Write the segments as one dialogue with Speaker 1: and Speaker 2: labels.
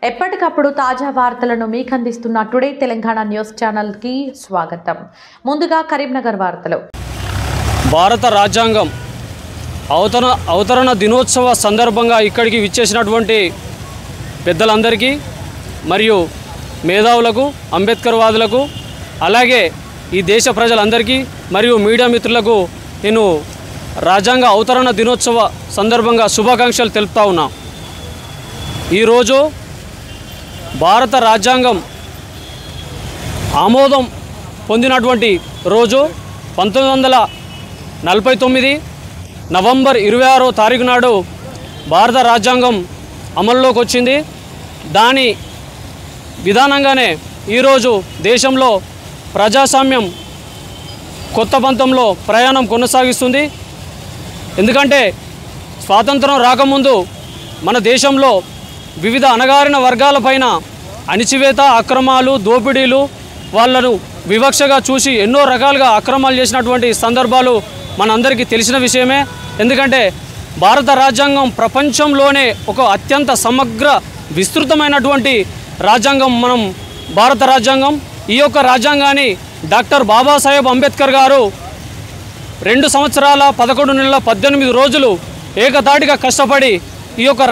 Speaker 1: ఎప్పటికప్పుడు తాజా వార్తలను మీకు అందిస్తున్న టుడే తెలంగాణ న్యూస్ ఛానల్ కి స్వాగతం. ముందుగా కరీంనగర్ వార్తలు.
Speaker 2: భారత రాజ్యాంగం అవతరణ దినోత్సవ సందర్భంగా ఇక్కడికి విచ్చేసినటువంటి పెద్దలందరికీ మరియు మేధావులకు, అంబేద్కర్ వాదులకు, అలాగే ఈ దేశ ప్రజలందరికీ మరియు మీడియా మిత్రులకు నేను రాజ్యాంగ అవతరణ దినోత్సవ సందర్భంగా శుభాకాంక్షలు తెలుపుతా ఉన్నా. ఈరోజు భారత రాజ్యాంగం ఆమోదం పొందినటువంటి రోజు 1949 నవంబర్ 26వ తారీఖు నాడు భారత రాజ్యాంగం అమల్లోకి వచ్చింది. దాని విధానంగానే ఈరోజు దేశంలో ప్రజాస్వామ్యం కొత్త పంతంలో ప్రయాణం కొనసాగిస్తుంది. ఎందుకంటే స్వాతంత్రం రాకముందు మన దేశంలో వివిధ అణగారిన వర్గాలపైన అణిచివేత, అక్రమాలు, దోపిడీలు, వాళ్ళను వివక్షగా చూసి ఎన్నో రకాలుగా అక్రమాలు చేసినటువంటి సందర్భాలు మనందరికీ తెలిసిన విషయమే. ఎందుకంటే భారత రాజ్యాంగం ప్రపంచంలోనే ఒక అత్యంత సమగ్ర విస్తృతమైనటువంటి రాజ్యాంగం భారత రాజ్యాంగం. ఈ యొక్క రాజ్యాంగాన్ని డాక్టర్ బాబాసాహెబ్ అంబేద్కర్ గారు 2 సంవత్సరాల 11 నెలల 18 రోజులు ఏకతాటిగా కష్టపడి ఈ యొక్క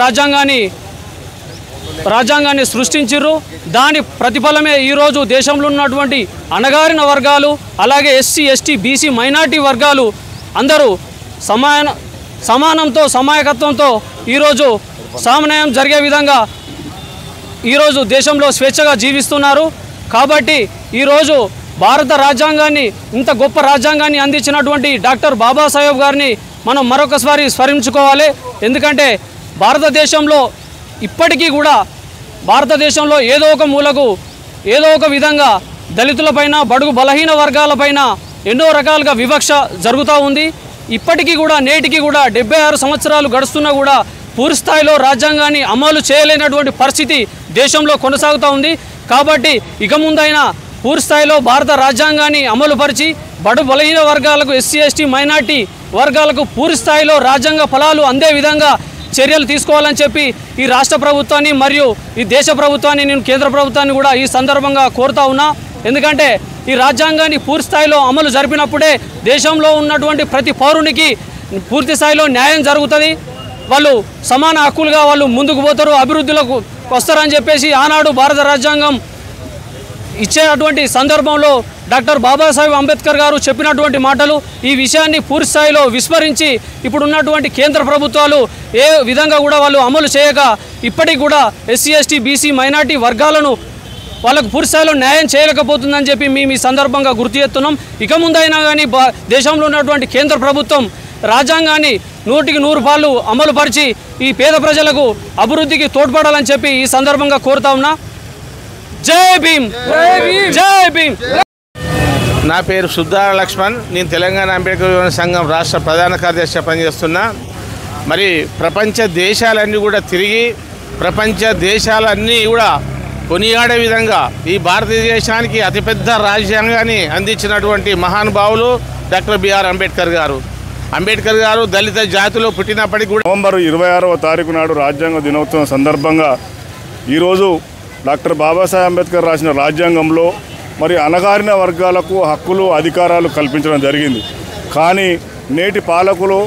Speaker 2: రాజ్యాంగాన్ని సృష్టించారు. దాని ప్రతిఫలమే ఈరోజు దేశంలో ఉన్నటువంటి అణగారిన వర్గాలు, అలాగే ఎస్సీ, ఎస్టీ, బీసీ, మైనార్టీ వర్గాలు అందరూ సమానంతో సమాయకత్వంతో ఈరోజు సమన్వయం జరిగే విధంగా ఈరోజు దేశంలో స్వేచ్ఛగా జీవిస్తున్నారు. కాబట్టి ఈరోజు భారత రాజ్యాంగాన్ని, ఇంత గొప్ప రాజ్యాంగాన్ని అందించినటువంటి డాక్టర్ బాబాసాహెబ్ గారిని మనం మరొకసారి స్మరించుకోవాలి. ఎందుకంటే భారతదేశంలో ఇప్పటికీ కూడా భారతదేశంలో ఏదో ఒక మూలకు ఏదో ఒక విధంగా దళితులపైన, బడుగు బలహీన వర్గాలపైన ఎన్నో రకాలుగా వివక్ష జరుగుతూ ఉంది. ఇప్పటికీ కూడా నేటికి కూడా 76 సంవత్సరాలు గడుస్తున్నా కూడా పూర్తిస్థాయిలో రాజ్యాంగాన్ని అమలు చేయలేనటువంటి పరిస్థితి దేశంలో కొనసాగుతూ ఉంది. కాబట్టి ఇక ముందైనా పూర్తిస్థాయిలో భారత రాజ్యాంగాన్ని అమలుపరిచి బడుగు బలహీన వర్గాలకు, ఎస్సీ, ఎస్టీ, మైనార్టీ వర్గాలకు పూర్తిస్థాయిలో రాజ్యాంగ ఫలాలు అందే విధంగా చర్యలు తీసుకోవాలని చెప్పి ఈ రాష్ట్ర ప్రభుత్వాన్ని మరియు ఈ దేశ ప్రభుత్వాన్ని, నేను కేంద్ర ప్రభుత్వాన్ని కూడా ఈ సందర్భంగా కోరుతా ఉన్నా. ఎందుకంటే ఈ రాజ్యాంగాన్ని పూర్తి స్థాయిలో అమలు జరిపినప్పుడే దేశంలో ఉన్నటువంటి ప్రతి పౌరునికి పూర్తి స్థాయిలో న్యాయం జరుగుతుంది. వాళ్ళు సమాన హక్కులుగా వాళ్ళు ముందుకు పోతారు, అభివృద్ధిలోకి వస్తారని చెప్పేసి ఆనాడు భారత రాజ్యాంగం ఇచ్చేటువంటి సందర్భంలో డాక్టర్ బాబాసాహెబ్ అంబేద్కర్ గారు చెప్పినటువంటి మాటలు, ఈ విషయాన్ని పూర్తి స్థాయిలో విస్మరించి ఇప్పుడు ఉన్నటువంటి కేంద్ర ప్రభుత్వాలు ఏ విధంగా కూడా వాళ్ళు అమలు చేయక ఇప్పటికి కూడా ఎస్సీ, ఎస్టీ, బీసీ, మైనార్టీ వర్గాలను వాళ్ళకు పూర్తి స్థాయిలో న్యాయం చేయలేకపోతుందని చెప్పి మేము ఈ సందర్భంగా గుర్తు చేస్తున్నాం. ఇక ముందైనా కానీ దేశంలో ఉన్నటువంటి కేంద్ర ప్రభుత్వం రాజ్యాంగాన్ని 100కి 100 అమలు పరిచి ఈ పేద ప్రజలకు అభివృద్ధికి తోడ్పడాలని చెప్పి ఈ సందర్భంగా కోరుతా ఉన్నా. జై భీమ్, జై భీమ్.
Speaker 3: నా పేరు సుద్దార లక్ష్మణ్. నేను తెలంగాణ అంబేద్కర్ సంఘం రాష్ట్ర ప్రధాన కార్యదర్శిగా పనిచేస్తున్నా. మరి ప్రపంచ దేశాలన్నీ కూడా తిరిగి ప్రపంచ దేశాలన్నీ కూడా కొనియాడే విధంగా ఈ భారతదేశానికి అతిపెద్ద రాజ్యాంగాన్ని అందించినటువంటి మహానుభావులు డాక్టర్ బిఆర్ అంబేద్కర్ గారు. అంబేద్కర్ గారు దళిత జాతిలో పుట్టినప్పటికీ కూడా
Speaker 4: నవంబర్ 26వ తారీఖు నాడు రాజ్యాంగ దినోత్సవం సందర్భంగా ఈరోజు డాక్టర్ బాబాసాహెబ్ అంబేద్కర్ రాసిన రాజ్యాంగంలో మరి అణగారిన వర్గాలకు హక్కులు, అధికారాలు కల్పించడం జరిగింది. కానీ నేటి పాలకులు